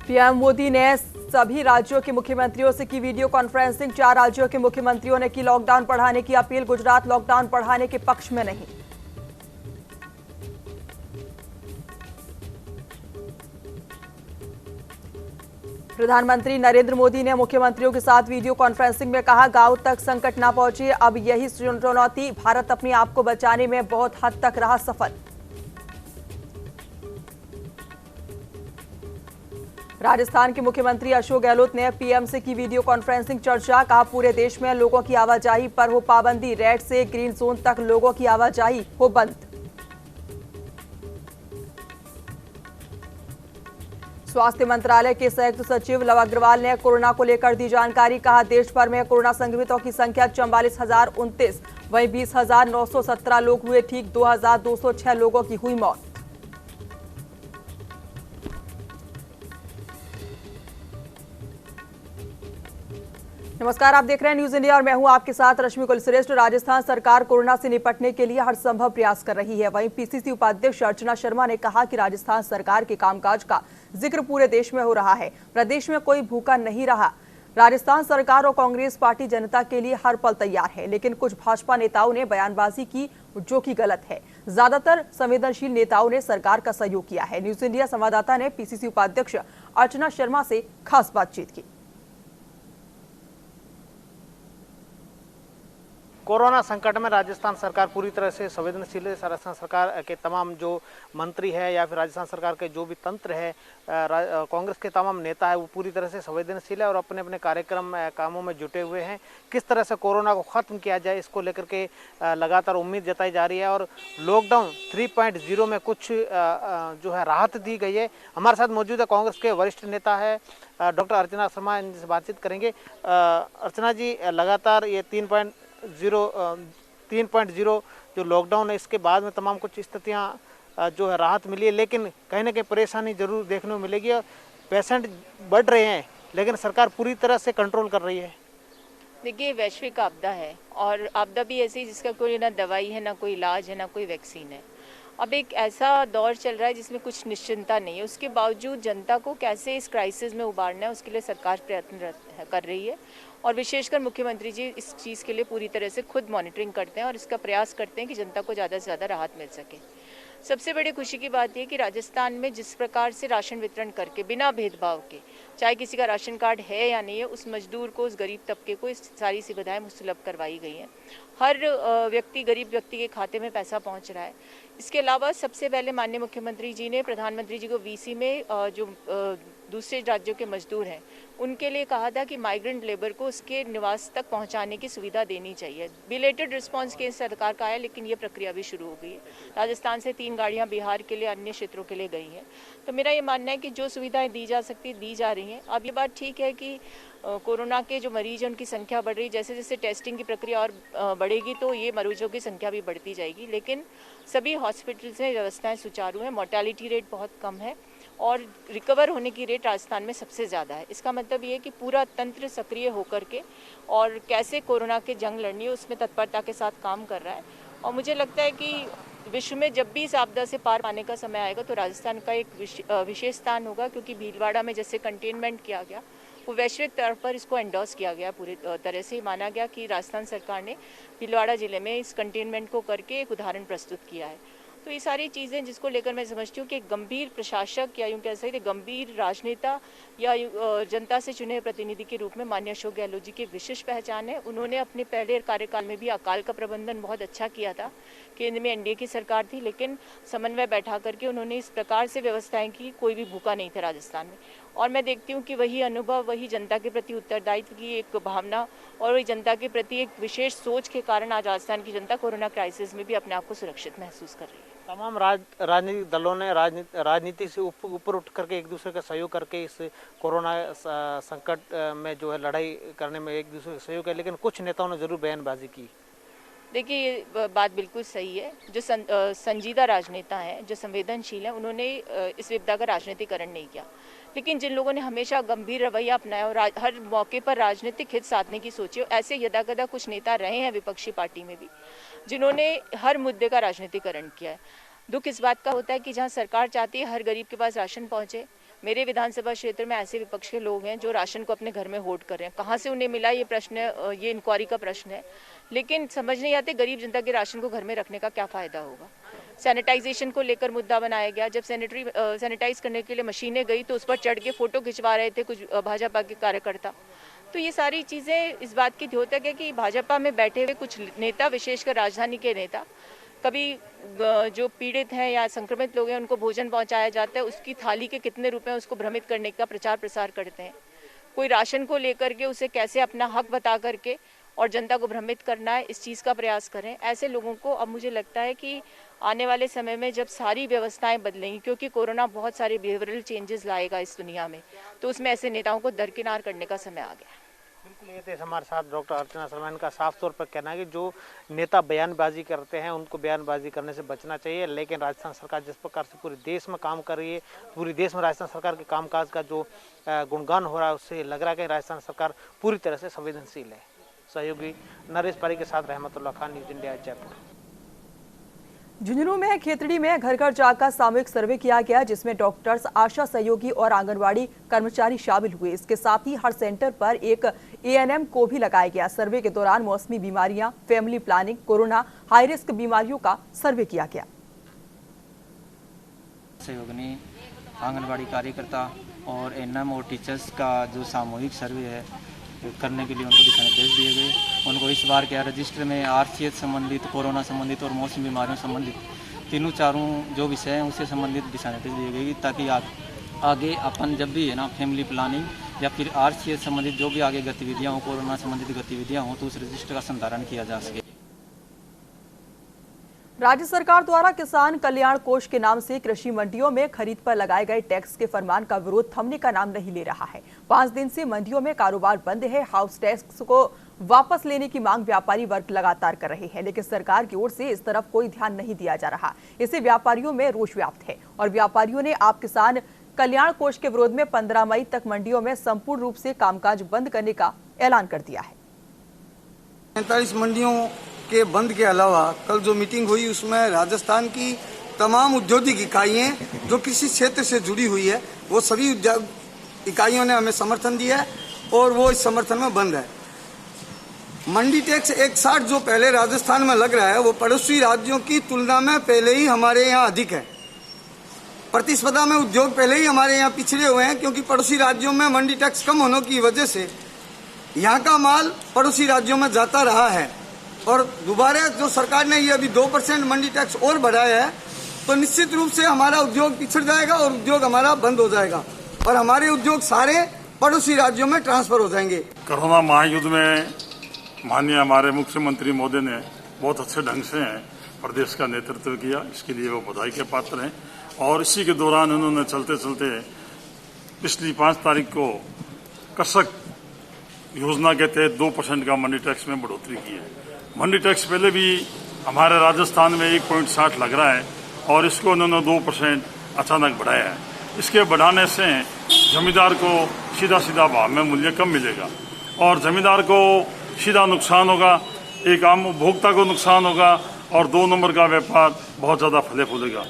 PM Modi ने सभी राज्यों के मुख्यमंत्रियों से की वीडियो कॉन्फ्रेंसिंग। 4 राज्यों के मुख्यमंत्रियों ने की लॉकडाउन बढ़ाने की अपील। गुजरात लॉकडाउन बढ़ाने के पक्ष में नहीं। प्रधानमंत्री नरेंद्र मोदी ने मुख्यमंत्रियों के साथ वीडियो कॉन्फ्रेंसिंग में कहा, गांव तक संकट ना पहुंचे। अब यही चुनौती, भारत अपने आप को बचाने में बहुत हद तक रहा सफल। राजस्थान के मुख्यमंत्री अशोक गहलोत ने पीएम से की वीडियो कॉन्फ्रेंसिंग चर्चा। कहा, पूरे देश में लोगों की आवाजाही पर हो पाबंदी। रेड से ग्रीन जोन तक लोगों की आवाजाही हो बंद। स्वास्थ्य मंत्रालय के संयुक्त सचिव लव अग्रवाल ने कोरोना को लेकर दी जानकारी। कहा, देश भर में कोरोना संक्रमितों की संख्या 44,029, वहीं 20,917 लोग हुए ठीक। 2,206 लोगों की हुई मौत। नमस्कार, आप देख रहे हैं न्यूज इंडिया और मैं हूं आपके साथ रश्मि कुलश्रेष्ठ। राजस्थान सरकार कोरोना से निपटने के लिए हर संभव प्रयास कर रही है। वहीं पीसीसी उपाध्यक्ष अर्चना शर्मा ने कहा कि राजस्थान सरकार के कामकाज का जिक्र पूरे देश में हो रहा है। प्रदेश में कोई भूखा नहीं रहा। राजस्थान सरकार और कांग्रेस पार्टी जनता के लिए हर पल तैयार है, लेकिन कुछ भाजपा नेताओं ने बयानबाजी की जो कि गलत है। ज्यादातर संवेदनशील नेताओं ने सरकार का सहयोग किया है। न्यूज इंडिया संवाददाता ने पीसीसी उपाध्यक्ष अर्चना शर्मा से खास बातचीत की। कोरोना संकट में राजस्थान सरकार पूरी तरह से संवेदनशील है। राजस्थान सरकार के तमाम जो मंत्री है या फिर राजस्थान सरकार के जो भी तंत्र है, कांग्रेस के तमाम नेता है, वो पूरी तरह से संवेदनशील है और अपने अपने कार्यक्रम कामों में जुटे हुए हैं। किस तरह से कोरोना को ख़त्म किया जाए, इसको लेकर के लगातार उम्मीद जताई जा रही है और लॉकडाउन 3.0 में कुछ जो है राहत दी गई है। हमारे साथ मौजूद है कांग्रेस के वरिष्ठ नेता है डॉक्टर अर्चना शर्मा, इनसे बातचीत करेंगे। अर्चना जी, लगातार ये 3.0 जो लॉकडाउन है, इसके बाद में तमाम कुछ स्थितियाँ जो है राहत मिली है, लेकिन कहीं ना कहीं परेशानी जरूर देखने को मिलेगी। पेशेंट बढ़ रहे हैं, लेकिन सरकार पूरी तरह से कंट्रोल कर रही है। देखिए, वैश्विक आपदा है और आपदा भी ऐसी जिसका कोई ना दवाई है, ना कोई इलाज है, ना कोई वैक्सीन है। अब एक ऐसा दौर चल रहा है जिसमें कुछ निश्चिंतता नहीं है। उसके बावजूद जनता को कैसे इस क्राइसिस में उबारना है, उसके लिए सरकार प्रयत्न कर रही है और विशेषकर मुख्यमंत्री जी इस चीज़ के लिए पूरी तरह से खुद मॉनिटरिंग करते हैं और इसका प्रयास करते हैं कि जनता को ज़्यादा से ज़्यादा राहत मिल सके। सबसे बड़ी खुशी की बात यह कि राजस्थान में जिस प्रकार से राशन वितरण करके बिना भेदभाव के, चाहे किसी का राशन कार्ड है या नहीं है, उस मजदूर को, उस गरीब तबके को इस सारी सुविधाएं सुलभ करवाई गई हैं। हर व्यक्ति, गरीब व्यक्ति के खाते में पैसा पहुंच रहा है। इसके अलावा सबसे पहले माननीय मुख्यमंत्री जी ने प्रधानमंत्री जी को वीसी में जो दूसरे राज्यों के मजदूर हैं उनके लिए कहा था कि माइग्रेंट लेबर को उसके निवास तक पहुंचाने की सुविधा देनी चाहिए। बिलेटेड रिस्पांस केंद्र सरकार का आया, लेकिन ये प्रक्रिया भी शुरू हो गई है। राजस्थान से 3 गाड़ियां बिहार के लिए, अन्य क्षेत्रों के लिए गई हैं। तो मेरा ये मानना है कि जो सुविधाएं दी जा सकती दी जा रही हैं। अब ये बात ठीक है कि कोरोना के जो मरीज हैं उनकी संख्या बढ़ रही है। जैसे जैसे टेस्टिंग की प्रक्रिया और बढ़ेगी तो ये मरीजों की संख्या भी बढ़ती जाएगी, लेकिन सभी हॉस्पिटल्स में व्यवस्थाएं सुचारू हैं। मोर्टेलिटी रेट बहुत कम है और रिकवर होने की रेट राजस्थान में सबसे ज़्यादा है। इसका मतलब ये है कि पूरा तंत्र सक्रिय होकर के और कैसे कोरोना के जंग लड़नी है उसमें तत्परता के साथ काम कर रहा है। और मुझे लगता है कि विश्व में जब भी इस आपदा से पार पाने का समय आएगा तो राजस्थान का एक विशेष स्थान होगा, क्योंकि भीलवाड़ा में जैसे कंटेनमेंट किया गया, वो वैश्विक तौर पर इसको एंडोर्स किया गया। पूरी तरह से माना गया कि राजस्थान सरकार ने भीलवाड़ा जिले में इस कंटेनमेंट को करके एक उदाहरण प्रस्तुत किया है। तो ये सारी चीज़ें जिसको लेकर मैं समझती हूँ कि गंभीर प्रशासक या यूँ कह सकते गंभीर राजनेता या जनता से चुने प्रतिनिधि के रूप में माननीय अशोक गहलोत जी की विशिष्ट पहचान है। उन्होंने अपने पहले कार्यकाल में भी अकाल का प्रबंधन बहुत अच्छा किया था। केंद्र में एनडीए की सरकार थी, लेकिन समन्वय बैठा करके उन्होंने इस प्रकार से व्यवस्थाएं की, कोई भी भूखा नहीं था राजस्थान में। और मैं देखती हूँ कि वही अनुभव, वही जनता के प्रति उत्तरदायित्व की एक भावना और वही जनता के प्रति एक विशेष सोच के कारण आज राजस्थान की जनता कोरोना क्राइसिस में भी अपने आप को सुरक्षित महसूस कर रही है। तमाम राजनीतिक दलों ने राजनीति से ऊपर उठ करके एक दूसरे का सहयोग करके इस कोरोना संकट में जो है लड़ाई करने में एक दूसरे का सहयोग है, लेकिन कुछ नेताओं ने जरूर बयानबाजी की। देखिए, ये बात बिल्कुल सही है। जो संजीदा राजनेता हैं, जो संवेदनशील हैं, उन्होंने इस विपदा का राजनीतिकरण नहीं किया। लेकिन जिन लोगों ने हमेशा गंभीर रवैया अपनाया और हर मौके पर राजनीतिक हित साधने की सोची, ऐसे यदाकदा कुछ नेता रहे हैं विपक्षी पार्टी में भी, जिन्होंने हर मुद्दे का राजनीतिकरण किया है। दुख इस बात का होता है कि जहां सरकार चाहती है हर गरीब के पास राशन पहुंचे, मेरे विधानसभा क्षेत्र में ऐसे विपक्ष के लोग हैं जो राशन को अपने घर में होल्ड कर रहे हैं। कहाँ से उन्हें मिला ये प्रश्न है, ये इंक्वायरी का प्रश्न है। लेकिन समझ नहीं आते गरीब जनता के राशन को घर में रखने का क्या फ़ायदा होगा। सैनिटाइजेशन को लेकर मुद्दा बनाया गया। जब सैनिटाइज करने के लिए मशीनें गई तो उस पर चढ़ के फ़ोटो खिंचवा रहे थे कुछ भाजपा के कार्यकर्ता। तो ये सारी चीज़ें इस बात की द्योतक है कि भाजपा में बैठे हुए कुछ नेता, विशेषकर राजधानी के नेता, कभी जो पीड़ित हैं या संक्रमित लोग हैं उनको भोजन पहुंचाया जाता है, उसकी थाली के कितने रुपए हैं उसको भ्रमित करने का प्रचार प्रसार करते हैं। कोई राशन को लेकर के उसे कैसे अपना हक बता करके और जनता को भ्रमित करना है, इस चीज़ का प्रयास करें। ऐसे लोगों को अब मुझे लगता है कि आने वाले समय में जब सारी व्यवस्थाएं बदलेंगी, क्योंकि कोरोना बहुत सारे बिहेवियरल चेंजेस लाएगा इस दुनिया में, तो उसमें ऐसे नेताओं को दरकिनार करने का समय आ गया है। बिल्कुल, ये थे हमारे साथ डॉक्टर अर्चना शर्मा। इनका साफ तौर पर कहना है कि जो नेता बयानबाजी करते हैं उनको बयानबाजी करने से बचना चाहिए, लेकिन राजस्थान सरकार जिस प्रकार से पूरे देश में काम कर रही है, पूरे देश में राजस्थान सरकार के कामकाज का जो गुणगान हो रहा है, उससे लग रहा है कि राजस्थान सरकार पूरी तरह से संवेदनशील है। सहयोगी नरेश पारी के साथ रहमतुल्लाह खान, न्यूज़ इंडिया, जयपुर। झुंझुनू में खेतड़ी में घर घर जाकर सामूहिक सर्वे किया गया, जिसमें डॉक्टर्स, आशा सहयोगी और आंगनवाड़ी कर्मचारी शामिल हुए। इसके साथ ही हर सेंटर पर एक एएनएम को भी लगाया गया। सर्वे के दौरान मौसमी बीमारियां, family planning, corona, high risk बीमारियों का सर्वे किया गया। सहयोगी, आंगनवाड़ी कार्यकर्ता और एएनएम और टीचर्स का जो सामूहिक सर्वे है करने के लिए उनको दिशा निर्देश दिए गए। उनको इस बार क्या रजिस्टर में आरसीएच संबंधित, कोरोना संबंधित और मौसमी बीमारियों संबंधित तीनों चारों जो विषय हैं उससे संबंधित दिशा निर्देश दिए गए, ताकि आगे अपन जब भी है ना फैमिली प्लानिंग या फिर आरसीएच संबंधित जो भी आगे गतिविधियाँ हों, कोरोना संबंधित गतिविधियाँ हों, तो उस रजिस्टर का संधारण किया जा सके। राज्य सरकार द्वारा किसान कल्याण कोष के नाम से कृषि मंडियों में खरीद पर लगाए गए टैक्स के फरमान का विरोध थमने का नाम नहीं ले रहा है। 5 दिन से मंडियों में कारोबार बंद है। हाउस टैक्स को वापस लेने की मांग व्यापारी वर्ग लगातार कर रहे हैं, लेकिन सरकार की ओर से इस तरफ कोई ध्यान नहीं दिया जा रहा। इससे व्यापारियों में रोष व्याप्त है और व्यापारियों ने आप किसान कल्याण कोष के विरोध में 15 मई तक मंडियों में संपूर्ण रूप से कामकाज बंद करने का ऐलान कर दिया है। 45 मंडियों के बंद के अलावा कल जो मीटिंग हुई उसमें राजस्थान की तमाम औद्योगिक इकाइयां जो कृषि क्षेत्र से जुड़ी हुई है वो सभी इकाइयों ने हमें समर्थन दिया है और वो इस समर्थन में बंद है। मंडी टैक्स 160 जो पहले राजस्थान में लग रहा है वो पड़ोसी राज्यों की तुलना में पहले ही हमारे यहाँ अधिक है। प्रतिस्पर्धा में उद्योग पहले ही हमारे यहाँ पिछड़े हुए हैं, क्योंकि पड़ोसी राज्यों में मंडी टैक्स कम होने की वजह से यहाँ का माल पड़ोसी राज्यों में जाता रहा है। और दोबारा जो सरकार ने ये अभी 2% मंडी टैक्स और बढ़ाया है, तो निश्चित रूप से हमारा उद्योग पिछड़ जाएगा और उद्योग हमारा बंद हो जाएगा और हमारे उद्योग सारे पड़ोसी राज्यों में ट्रांसफर हो जाएंगे। कोरोना महायुद्ध में माननीय हमारे मुख्यमंत्री महोदय ने बहुत अच्छे ढंग से प्रदेश का नेतृत्व किया, इसके लिए वो बधाई के पात्र हैं। और इसी के दौरान उन्होंने चलते चलते पिछली 5 तारीख को कृषक योजना के तहत 2% का मंडी टैक्स में बढ़ोतरी की है। मंडी टैक्स पहले भी हमारे राजस्थान में 1.60 लग रहा है और इसको उन्होंने 2% अचानक बढ़ाया है। इसके बढ़ाने से जमींदार को सीधा सीधा भाव में मूल्य कम मिलेगा और जमींदार को सीधा नुकसान होगा, एक आम उपभोक्ता को नुकसान होगा और 2 नंबर का व्यापार बहुत ज़्यादा फले फूलेगा।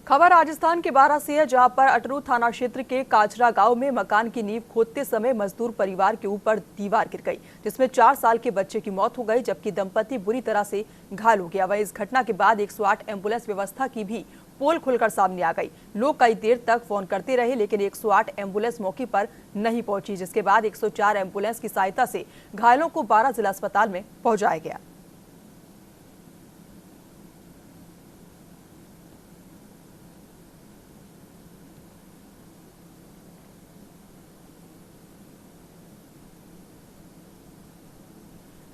खबर राजस्थान के बारां से है, जहां पर अटरू थाना क्षेत्र के काचरा गांव में मकान की नींव खोदते समय मजदूर परिवार के ऊपर दीवार गिर गई, जिसमें 4 साल के बच्चे की मौत हो गई, जबकि दंपति बुरी तरह से घायल हो गया। वहीं इस घटना के बाद 108 एम्बुलेंस व्यवस्था की भी पोल खुलकर सामने आ गई। लोग कई देर तक फोन करते रहे, लेकिन 108 एम्बुलेंस मौके पर नहीं पहुंची, जिसके बाद 104 एम्बुलेंस की सहायता से घायलों को 12 जिला अस्पताल में पहुंचाया गया।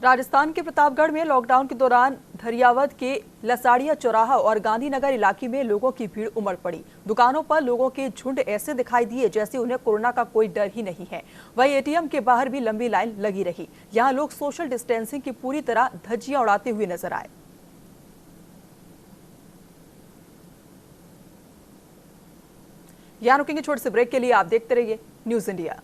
राजस्थान के प्रतापगढ़ में लॉकडाउन के दौरान धरियावद के लसाड़िया चौराहा और गांधीनगर इलाके में लोगों की भीड़ उमड़ पड़ी। दुकानों पर लोगों के झुंड ऐसे दिखाई दिए जैसे उन्हें कोरोना का कोई डर ही नहीं है। वहीं एटीएम के बाहर भी लंबी लाइन लगी रही। यहां लोग सोशल डिस्टेंसिंग की पूरी तरह धज्जियां उड़ाते हुए नजर आए। यहां रुकेंगे छोटे से ब्रेक के लिए। आप देखते रहिए न्यूज़ इंडिया।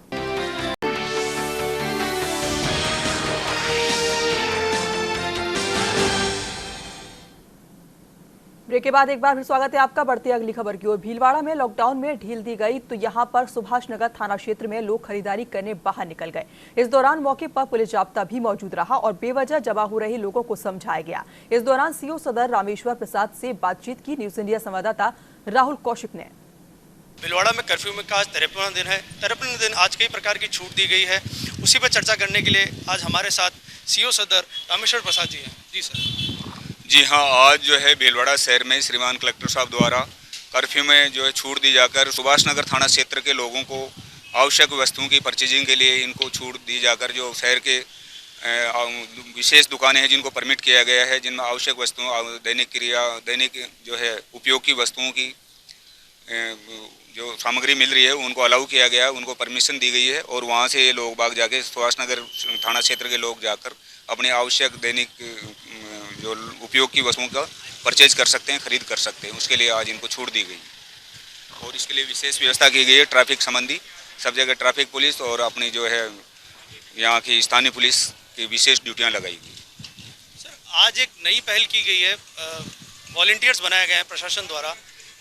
ब्रेक के बाद एक बार फिर स्वागत है आपका। बढ़ते हैं अगली खबर की ओर। भीलवाड़ा में लॉकडाउन में ढील दी गई तो यहां पर सुभाष नगर थाना क्षेत्र में लोग खरीदारी करने बाहर निकल गए। इस दौरान मौके पर पुलिस जाब्ता भी मौजूद रहा और बेवजह जमा हो रहे लोगों को समझाया गया। इस दौरान सीओ सदर रामेश्वर प्रसाद से बातचीत की न्यूज इंडिया संवाददाता राहुल कौशिक ने। भीलवाड़ा में कर्फ्यू में का आज 53वां दिन है। 53वें दिन आज कई प्रकार की छूट दी गई है। उसी पर चर्चा करने के लिए आज हमारे साथ सीओ सदर रामेश्वर प्रसाद जी हैं। जी सर। जी हाँ, आज जो है भीलवाड़ा शहर में श्रीमान कलेक्टर साहब द्वारा कर्फ्यू में जो है छूट दी जाकर सुभाष नगर थाना क्षेत्र के लोगों को आवश्यक वस्तुओं की परचेजिंग के लिए इनको छूट दी जाकर जो शहर के विशेष दुकानें हैं जिनको परमिट किया गया है, जिनमें आवश्यक वस्तुओं दैनिक जो है उपयोग की वस्तुओं की जो सामग्री मिल रही है उनको अलाउ किया गया है, उनको परमिशन दी गई है और वहाँ से लोग बाग जाके सुभाष नगर थाना क्षेत्र के लोग जाकर अपने आवश्यक दैनिक जो उपयोग की वस्तुओं का परचेज कर सकते हैं, खरीद कर सकते हैं। उसके लिए आज इनको छूट दी गई और इसके लिए विशेष व्यवस्था की गई है। ट्रैफिक संबंधी सब जगह ट्रैफिक पुलिस और अपनी जो है यहाँ की स्थानीय पुलिस की विशेष ड्यूटियाँ लगाई गई। सर, आज एक नई पहल की गई है, वॉलंटियर्स बनाए गए हैं प्रशासन द्वारा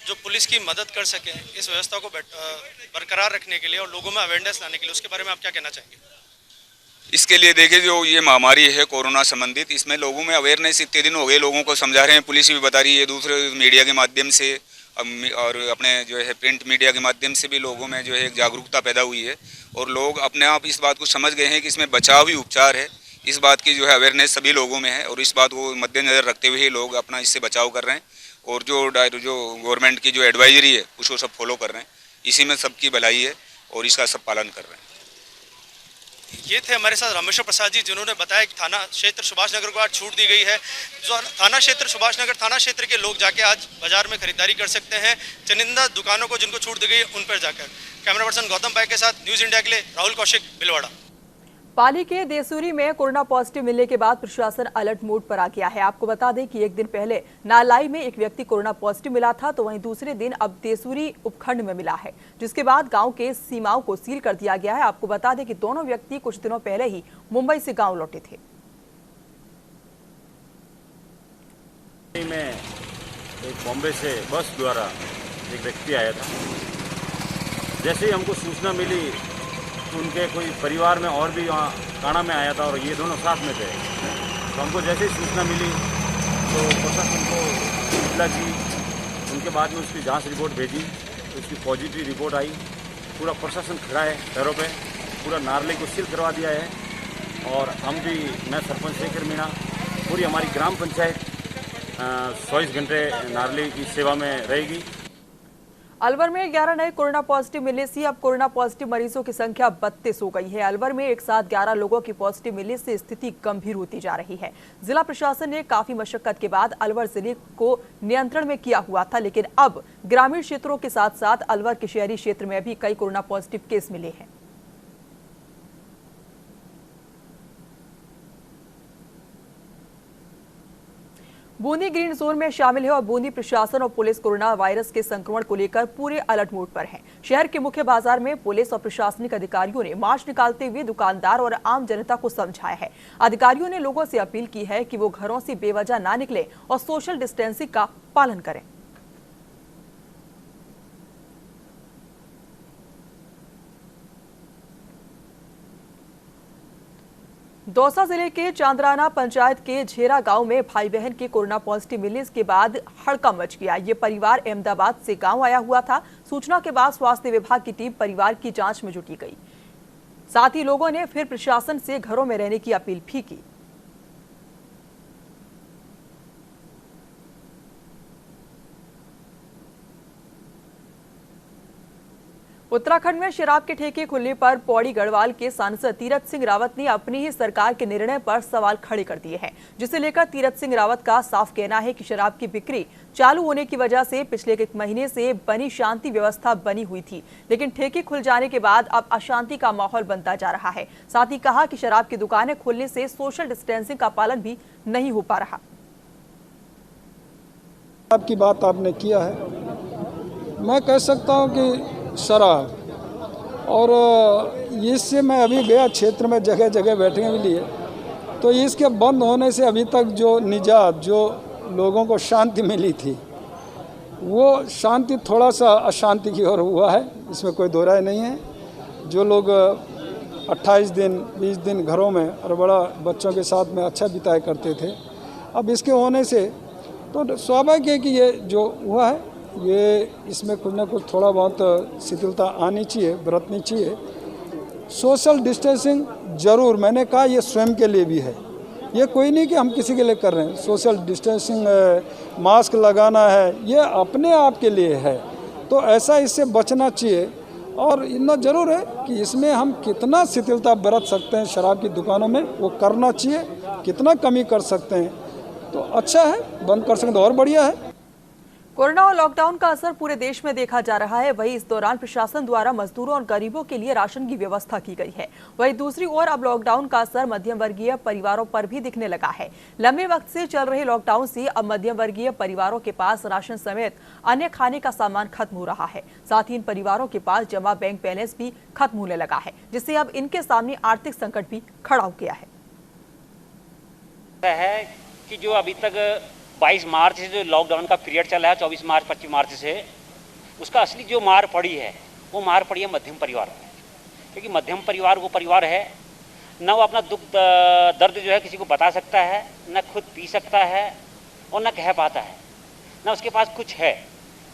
जो पुलिस की मदद कर सकें इस व्यवस्था को बरकरार रखने के लिए और लोगों में अवेयरनेस लाने के लिए। उसके बारे में आप क्या कहना चाहेंगे? इसके लिए देखिए, जो ये महामारी है कोरोना संबंधित, इसमें लोगों में अवेयरनेस इतने दिन हो गए, लोगों को समझा रहे हैं, पुलिस भी बता रही है, दूसरे मीडिया के माध्यम से और अपने जो है प्रिंट मीडिया के माध्यम से भी लोगों में जो है एक जागरूकता पैदा हुई है और लोग अपने आप इस बात को समझ गए हैं कि इसमें बचाव ही उपचार है। इस बात की जो है अवेयरनेस सभी लोगों में है और इस बात को मद्देनजर रखते हुए लोग अपना इससे बचाव कर रहे हैं और जो गवर्नमेंट की जो एडवाइजरी है उसको सब फॉलो कर रहे हैं। इसी में सबकी भलाई है और इसका सब पालन कर रहे हैं। ये थे हमारे साथ रामेश्वर प्रसाद जी, जिन्होंने बताया कि थाना क्षेत्र सुभाष नगर को आज छूट दी गई है। जो थाना क्षेत्र सुभाष नगर थाना क्षेत्र के लोग जाके आज बाजार में खरीदारी कर सकते हैं। चुनिंदा दुकानों को जिनको छूट दी गई है उन पर जाकर। कैमरा पर्सन गौतम पाई के साथ न्यूज इंडिया के लिए राहुल कौशिक, भीलवाड़ा। पाली के देसूरी में कोरोना पॉजिटिव मिलने के बाद प्रशासन अलर्ट मोड पर आ गया है। आपको बता दें कि एक दिन पहले नालाई में एक व्यक्ति कोरोना पॉजिटिव मिला था, तो वहीं दूसरे दिन अब देसूरी उपखंड में मिला है, जिसके बाद गांव के सीमाओं को सील कर दिया गया है। आपको बता दें कि दोनों व्यक्ति कुछ दिनों पहले ही मुंबई से गाँव लौटे थे। में एक बॉम्बे से बस द्वारा एक व्यक्ति आया था। जैसे ही हमको सूचना मिली उनके कोई परिवार में और भी वहाँ काना में आया था और ये दोनों साथ में थे, तो हमको जैसे ही सूचना मिली तो प्रशासन को इतला की। उनके बाद में उसकी जांच रिपोर्ट भेजी तो उसकी पॉजिटिव रिपोर्ट आई। पूरा प्रशासन खड़ा है पैरों पे, पूरा नारले को सील करवा दिया है और हम भी, मैं सरपंच शेखर मीणा, पूरी हमारी ग्राम पंचायत 24 घंटे नारले की सेवा में रहेगी। अलवर में 11 नए कोरोना पॉजिटिव मिलने से अब कोरोना पॉजिटिव मरीजों की संख्या 32 हो गई है। अलवर में एक साथ 11 लोगों की पॉजिटिव मिलने से स्थिति गंभीर होती जा रही है। जिला प्रशासन ने काफी मशक्कत के बाद अलवर जिले को नियंत्रण में किया हुआ था, लेकिन अब ग्रामीण क्षेत्रों के साथ साथ अलवर के शहरी क्षेत्र में भी कई कोरोना पॉजिटिव केस मिले हैं। बूंदी ग्रीन जोन में शामिल है और बूंदी प्रशासन और पुलिस कोरोना वायरस के संक्रमण को लेकर पूरे अलर्ट मोड पर है। शहर के मुख्य बाजार में पुलिस और प्रशासनिक अधिकारियों ने मार्च निकालते हुए दुकानदार और आम जनता को समझाया है। अधिकारियों ने लोगों से अपील की है कि वो घरों से बेवजह ना निकले और सोशल डिस्टेंसिंग का पालन करें। दौसा जिले के चांदराना पंचायत के झेरा गांव में भाई बहन के कोरोना पॉजिटिव मिलने के बाद हड़कंप मच गया। ये परिवार अहमदाबाद से गांव आया हुआ था। सूचना के बाद स्वास्थ्य विभाग की टीम परिवार की जांच में जुटी गई। साथ ही लोगों ने फिर प्रशासन से घरों में रहने की अपील भी की। उत्तराखंड में शराब के ठेके खुलने पर पौड़ी गढ़वाल के सांसद तीरथ सिंह रावत ने अपनी ही सरकार के निर्णय पर सवाल खड़े कर दिए हैं, जिसे लेकर तीरथ सिंह रावत का साफ कहना है कि शराब की बिक्री चालू होने की वजह से पिछले एक महीने से बनी शांति व्यवस्था बनी हुई थी, लेकिन ठेके खुल जाने के बाद अब अशांति का माहौल बनता जा रहा है। साथ ही कहा कि शराब की दुकानें खुलने से सोशल डिस्टेंसिंग का पालन भी नहीं हो पा रहा। आपकी बात आपने किया है, मैं कह सकता हूं कि शराब और इससे मैं अभी गया क्षेत्र में जगह जगह बैठने के लिए, तो इसके बंद होने से अभी तक जो निजात, जो लोगों को शांति मिली थी, वो शांति थोड़ा सा अशांति की ओर हुआ है, इसमें कोई दो राय नहीं है। जो लोग 28 दिन 20 दिन घरों में और बड़ा बच्चों के साथ में अच्छा बिताया करते थे, अब इसके होने से तो स्वाभाविक है कि ये जो हुआ है ये इसमें कुछ ना कुछ थोड़ा बहुत शिथिलता आनी चाहिए, बरतनी चाहिए। सोशल डिस्टेंसिंग ज़रूर, मैंने कहा ये स्वयं के लिए भी है, ये कोई नहीं कि हम किसी के लिए कर रहे हैं। सोशल डिस्टेंसिंग मास्क लगाना है, ये अपने आप के लिए है, तो ऐसा इससे बचना चाहिए। और इतना ज़रूर है कि इसमें हम कितना शिथिलता बरत सकते हैं शराब की दुकानों में, वो करना चाहिए। कितना कमी कर सकते हैं तो अच्छा है, बंद कर सकें तो और बढ़िया है। कोरोना और लॉकडाउन का असर पूरे देश में देखा जा रहा है। वहीं इस दौरान प्रशासन द्वारा मजदूरों और गरीबों के लिए राशन की व्यवस्था की गई है। वहीं दूसरी ओर अब लॉकडाउन का असर मध्यम वर्गीय परिवारों पर भी दिखने लगा है। लंबे वक्त से चल रहे लॉकडाउन से अब मध्यम वर्गीय परिवारों के पास राशन समेत अन्य खाने का सामान खत्म हो रहा है। साथ ही इन परिवारों के पास जमा बैंक बैलेंस भी खत्म होने लगा है, जिससे अब इनके सामने आर्थिक संकट भी खड़ा हो गया है कि जो अभी तक 22 मार्च से जो लॉकडाउन का पीरियड चला है, 24 मार्च 25 मार्च से, उसका असली जो मार पड़ी है वो मार पड़ी है मध्यम परिवार में। क्योंकि मध्यम परिवार वो परिवार है न वो अपना दुख दर्द जो है किसी को बता सकता है, न खुद पी सकता है और न कह पाता है, न उसके पास कुछ है।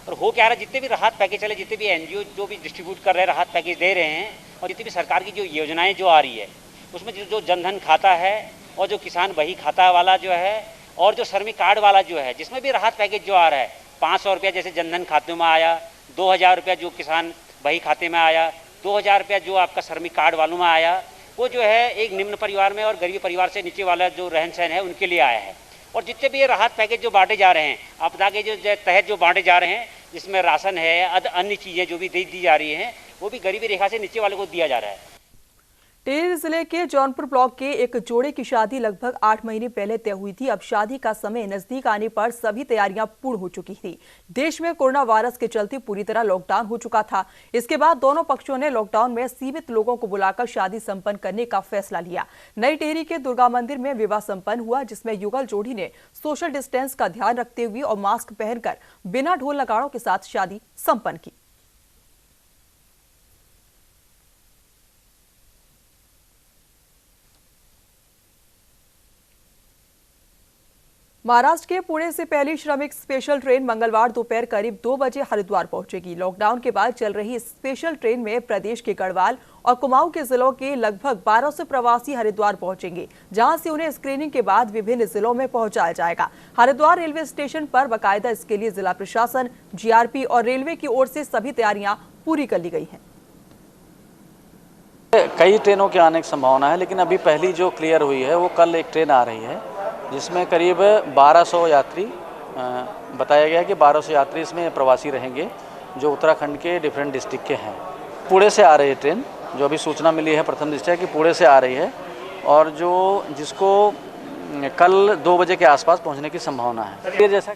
और हो क्या रहा है, जितने भी राहत पैकेज चले, जितने भी NGO जो भी डिस्ट्रीब्यूट कर रहे हैं, राहत पैकेज दे रहे हैं, और जितनी भी सरकार की जो योजनाएँ जो आ रही है उसमें जो जनधन खाता है और जो किसान बही खाता वाला जो है और जो श्रमिक कार्ड वाला जो है, जिसमें भी राहत पैकेज जो आ रहा है, 500 रुपया जैसे जनधन खाते में आया, 2000 रुपया जो किसान बही खाते में आया, 2000 रुपया जो आपका श्रमिक कार्ड वालों में आया, वो जो है एक निम्न परिवार में और गरीब परिवार से नीचे वाला जो रहन सहन है उनके लिए आया है। और जितने भी ये राहत पैकेज जो बांटे जा रहे हैं, आपदा के जो तहत जो बांटे जा रहे हैं, जिसमें राशन है, अन्य चीज़ें जो भी दी जा रही हैं, वो भी गरीबी रेखा से नीचे वाले को दिया जा रहा है। टिहरी जिले के जौनपुर ब्लॉक के एक जोड़े की शादी लगभग 8 महीने पहले तय हुई थी। अब शादी का समय नजदीक आने पर सभी तैयारियां पूर्ण हो चुकी थी। देश में कोरोना वायरस के चलते पूरी तरह लॉकडाउन हो चुका था। इसके बाद दोनों पक्षों ने लॉकडाउन में सीमित लोगों को बुलाकर शादी संपन्न करने का फैसला लिया। नई टिहरी के दुर्गा मंदिर में विवाह संपन्न हुआ, जिसमें युगल जोड़ी ने सोशल डिस्टेंस का ध्यान रखते हुए और मास्क पहनकर बिना ढोल नगाड़ों के साथ शादी संपन्न की। महाराष्ट्र के पुणे से पहली श्रमिक स्पेशल ट्रेन मंगलवार दोपहर करीब 2 बजे हरिद्वार पहुंचेगी। लॉकडाउन के बाद चल रही इस स्पेशल ट्रेन में प्रदेश के गढ़वाल और कुमाऊं के जिलों के लगभग 1200 प्रवासी हरिद्वार पहुंचेंगे, जहां से उन्हें स्क्रीनिंग के बाद विभिन्न जिलों में पहुंचाया जाएगा। हरिद्वार रेलवे स्टेशन पर बाकायदा इसके लिए जिला प्रशासन, GRP और रेलवे की ओर से सभी तैयारियां पूरी कर ली गई हैं। कई ट्रेनों के आने की संभावना है, लेकिन अभी पहली जो क्लियर हुई है वो कल एक ट्रेन आ रही है, जिसमें करीब 1200 यात्री बताया गया है कि 1200 यात्री इसमें प्रवासी रहेंगे, जो उत्तराखंड के डिफरेंट डिस्ट्रिक्ट के हैं। पुणे से आ रही है ट्रेन, जो अभी सूचना मिली है प्रथम दृष्टया कि पुणे से आ रही है, और जिसको कल 2 बजे के आसपास पहुंचने की संभावना है। जैसा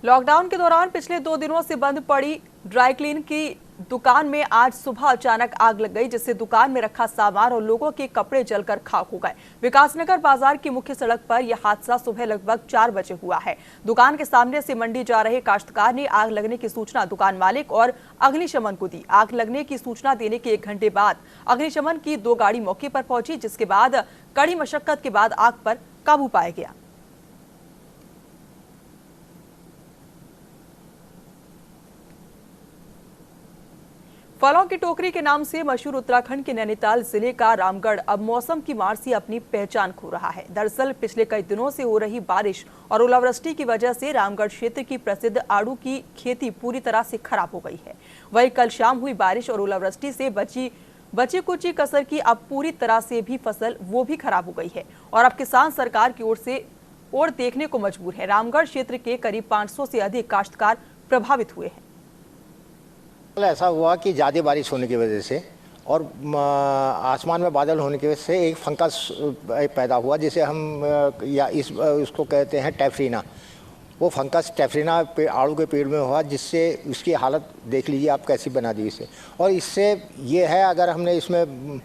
लॉकडाउन के दौरान पिछले 2 दिनों से बंद पड़ी ड्राई क्लीन की दुकान में आज सुबह अचानक आग लग गई, जिससे दुकान में रखा सामान और लोगों के कपड़े जलकर खाक हो गए। विकासनगर बाजार की मुख्य सड़क पर यह हादसा सुबह लगभग 4 बजे हुआ है। दुकान के सामने से मंडी जा रहे काश्तकार ने आग लगने की सूचना दुकान मालिक और अग्निशमन को दी। आग लगने की सूचना देने के 1 घंटे बाद अग्निशमन की 2 गाड़ी मौके पर पहुंची, जिसके बाद कड़ी मशक्कत के बाद आग पर काबू पाया गया। फलों की टोकरी के नाम से मशहूर उत्तराखंड के नैनीताल जिले का रामगढ़ अब मौसम की मार से अपनी पहचान खो रहा है। दरअसल पिछले कई दिनों से हो रही बारिश और ओलावृष्टि की वजह से रामगढ़ क्षेत्र की प्रसिद्ध आड़ू की खेती पूरी तरह से खराब हो गई है। वहीं कल शाम हुई बारिश और ओलावृष्टि से बची कुची कसर की अब पूरी तरह से भी फसल वो भी खराब हो गई है और अब किसान सरकार की ओर देखने को मजबूर है। रामगढ़ क्षेत्र के करीब 500 से अधिक काश्तकार प्रभावित हुए हैं। ऐसा हुआ कि ज़्यादा बारिश होने की वजह से और आसमान में बादल होने की वजह से एक फंगस पैदा हुआ, जिसे हम उसको कहते हैं टेफ्रीना। वो फंगस टेफ्रीना आड़ू के पेड़ में हुआ, जिससे उसकी हालत देख लीजिए आप कैसी बना दी इसे। और इससे ये है, अगर हमने इसमें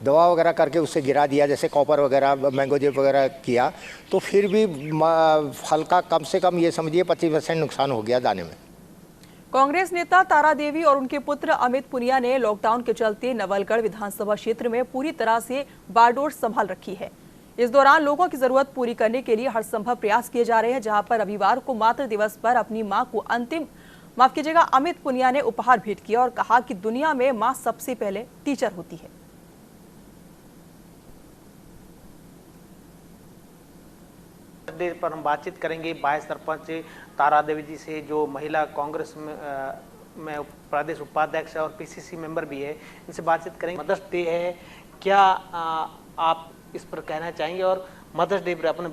दवा वगैरह करके उससे गिरा दिया, जैसे कॉपर वगैरह, मैंगो जेब वगैरह किया, तो फिर भी फल का कम से कम ये समझिए 25% नुकसान हो गया दाने में। कांग्रेस नेता तारा देवी और उनके पुत्र अमित पुनिया ने लॉकडाउन के चलते नवलगढ़ विधानसभा क्षेत्र में पूरी तरह से बागडोर संभाल रखी है। इस दौरान लोगों की जरूरत पूरी करने के लिए हर संभव प्रयास किए जा रहे हैं। जहां पर रविवार को मातृ दिवस पर अपनी मां को अमित पुनिया ने उपहार भेंट किया और कहा कि दुनिया में मां सबसे पहले टीचर होती है। पर हम बातचीत करेंगे वाइस सरपंच तारा देवी जी से, जो महिला कांग्रेस में प्रदेश उपाध्यक्ष और पीसीसी मेंबर भी है। इनसे बातचीत करेंगे। मदर्स डे है, क्या आप इस पर कहना चाहेंगे, और मदर्स डे पर अपने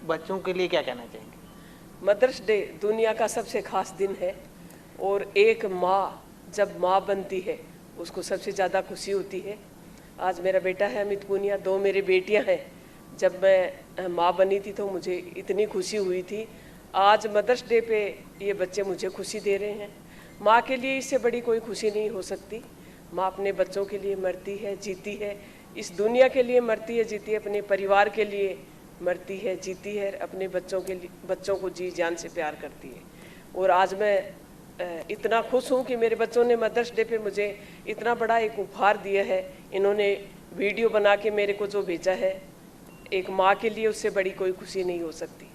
बच्चों के लिए क्या कहना चाहेंगे? मदर्स डे दुनिया का सबसे खास दिन है और एक माँ जब माँ बनती है उसको सबसे ज़्यादा खुशी होती है। आज मेरा बेटा है अमित पुनिया, 2 मेरी बेटियां हैं। जब मैं माँ बनी थी तो मुझे इतनी खुशी हुई थी। आज मदर्स डे पे ये बच्चे मुझे खुशी दे रहे हैं। माँ के लिए इससे बड़ी कोई खुशी नहीं हो सकती। माँ अपने बच्चों के लिए मरती है, जीती है, इस दुनिया के लिए मरती है, जीती है, अपने परिवार के लिए मरती है, जीती है, अपने बच्चों को जी जान से प्यार करती है। और आज मैं इतना खुश हूँ कि मेरे बच्चों ने मदर्स डे पे मुझे इतना बड़ा एक उपहार दिया है। इन्होंने वीडियो बना के मेरे को जो भेजा है, एक माँ के लिए उससे बड़ी कोई खुशी नहीं हो सकती।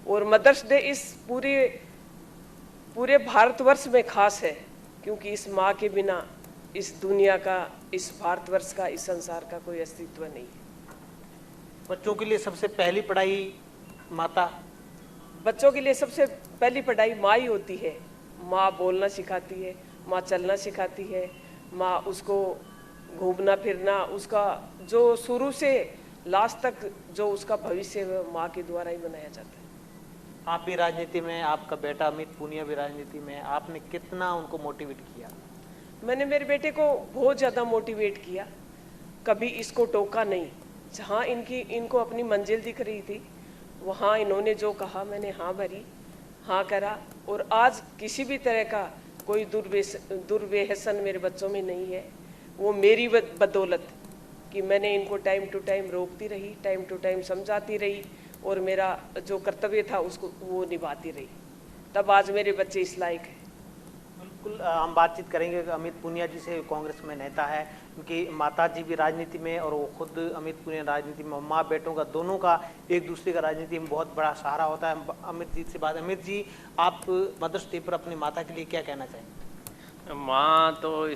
और मदर्स डे इस पूरे भारतवर्ष में खास है, क्योंकि इस माँ के बिना इस दुनिया का, इस भारतवर्ष का, इस संसार का कोई अस्तित्व नहीं है। बच्चों के लिए सबसे पहली पढ़ाई माता, बच्चों के लिए सबसे पहली पढ़ाई माँ ही होती है। माँ बोलना सिखाती है, माँ चलना सिखाती है, माँ उसको घूमना फिरना, उसका जो शुरू से लास्ट तक जो उसका भविष्य है माँ के द्वारा ही बनाया जाता है। आप भी राजनीति में, आपका बेटा अमित पुनिया भी राजनीति में, आपने कितना उनको मोटिवेट किया? मैंने मेरे बेटे को बहुत ज़्यादा मोटिवेट किया, कभी इसको टोका नहीं। जहाँ इनको अपनी मंजिल दिख रही थी वहाँ इन्होंने जो कहा मैंने हाँ भरी, हाँ करा। और आज किसी भी तरह का कोई दुर्व्यसन मेरे बच्चों में नहीं है। वो मेरी बदौलत कि मैंने इनको टाइम टू टाइम रोकती रही, टाइम टू टाइम समझाती रही और मेरा जो कर्तव्य था उसको वो निभाती रही, तब आज मेरे बच्चे इस लायक हैं। बिल्कुल, हम बातचीत करेंगे अमित पुनिया जी से। कांग्रेस में नेता है, उनकी माता जी भी राजनीति में और वो खुद अमित पुनिया राजनीति में। माँ बेटों का दोनों का एक दूसरे का राजनीति में बहुत बड़ा सहारा होता है। अमित जी से बात। अमित जी, आप मदर्स डे पर अपनी माता के लिए क्या कहना चाहेंगे? माँ तो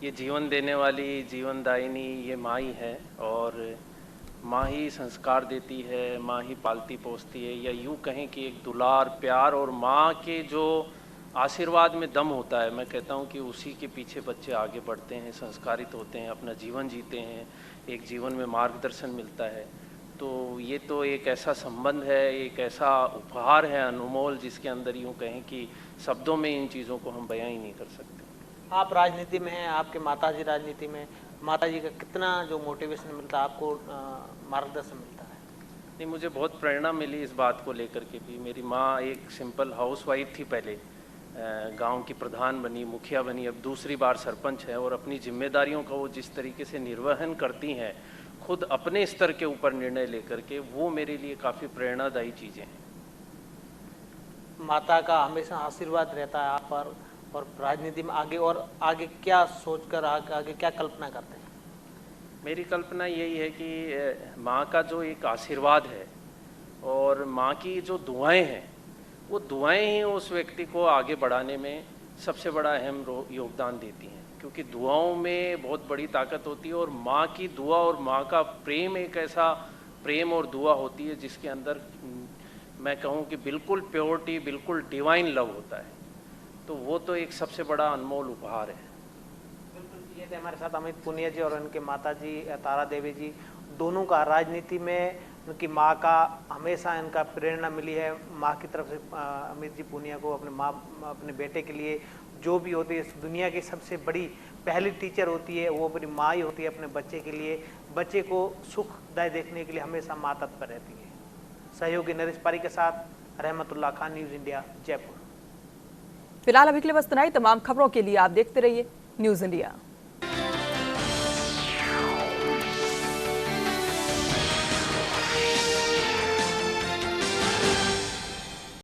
ये जीवन देने वाली, जीवनदायिनी ये माँ ही है, और माँ ही संस्कार देती है, माँ ही पालती पोसती है, या यूँ कहें कि एक दुलार, प्यार और माँ के जो आशीर्वाद में दम होता है। मैं कहता हूँ कि उसी के पीछे बच्चे आगे बढ़ते हैं, संस्कारित होते हैं, अपना जीवन जीते हैं, एक जीवन में मार्गदर्शन मिलता है। तो ये तो एक ऐसा संबंध है, एक ऐसा उपहार है अनमोल, जिसके अंदर यूँ कहें कि शब्दों में इन चीज़ों को हम बयां ही नहीं कर सकते। आप राजनीति में हैं, आपके माताजी राजनीति में, माताजी का कितना जो मोटिवेशन मिलता है आपको, मार्गदर्शन मिलता है? नहीं, मुझे बहुत प्रेरणा मिली इस बात को लेकर के भी। मेरी माँ एक सिंपल हाउसवाइफ थी, पहले गांव की प्रधान बनी, मुखिया बनी, अब दूसरी बार सरपंच है, और अपनी जिम्मेदारियों का वो जिस तरीके से निर्वहन करती हैं, खुद अपने स्तर के ऊपर निर्णय लेकर के, वो मेरे लिए काफ़ी प्रेरणादायी चीज़ें हैं। माता का हमेशा आशीर्वाद रहता है आप पर, और राजनीति में आगे क्या सोचकर आगे क्या कल्पना करते हैं? मेरी कल्पना यही है कि माँ का जो एक आशीर्वाद है और माँ की जो दुआएं हैं, वो दुआएं ही उस व्यक्ति को आगे बढ़ाने में सबसे बड़ा अहम योगदान देती हैं, क्योंकि दुआओं में बहुत बड़ी ताकत होती है। और माँ की दुआ और माँ का प्रेम एक ऐसा प्रेम और दुआ होती है जिसके अंदर मैं कहूँ कि बिल्कुल प्योरिटी, बिल्कुल डिवाइन लव होता है। तो वो तो एक सबसे बड़ा अनमोल उपहार है। बिल्कुल, ये थे हमारे साथ अमित पुनिया जी और उनके माता जी तारा देवी जी। दोनों का राजनीति में उनकी माँ का हमेशा इनका प्रेरणा मिली है। माँ की तरफ से अमित जी पुनिया को अपने बेटे के लिए जो भी होती है, इस दुनिया की सबसे बड़ी पहली टीचर होती है वो अपनी माँ ही होती है अपने बच्चे के लिए। बच्चे को सुखदायी देखने के लिए हमेशा माँ तत्पर रहती है। सहयोगी नरेश पारी के साथ रहमतुल्लाह खान, न्यूज़ इंडिया, जयपुर। फिलहाल अभी के लिए बस इतना ही। तमाम खबरों के लिए आप देखते रहिए न्यूज़ इंडिया।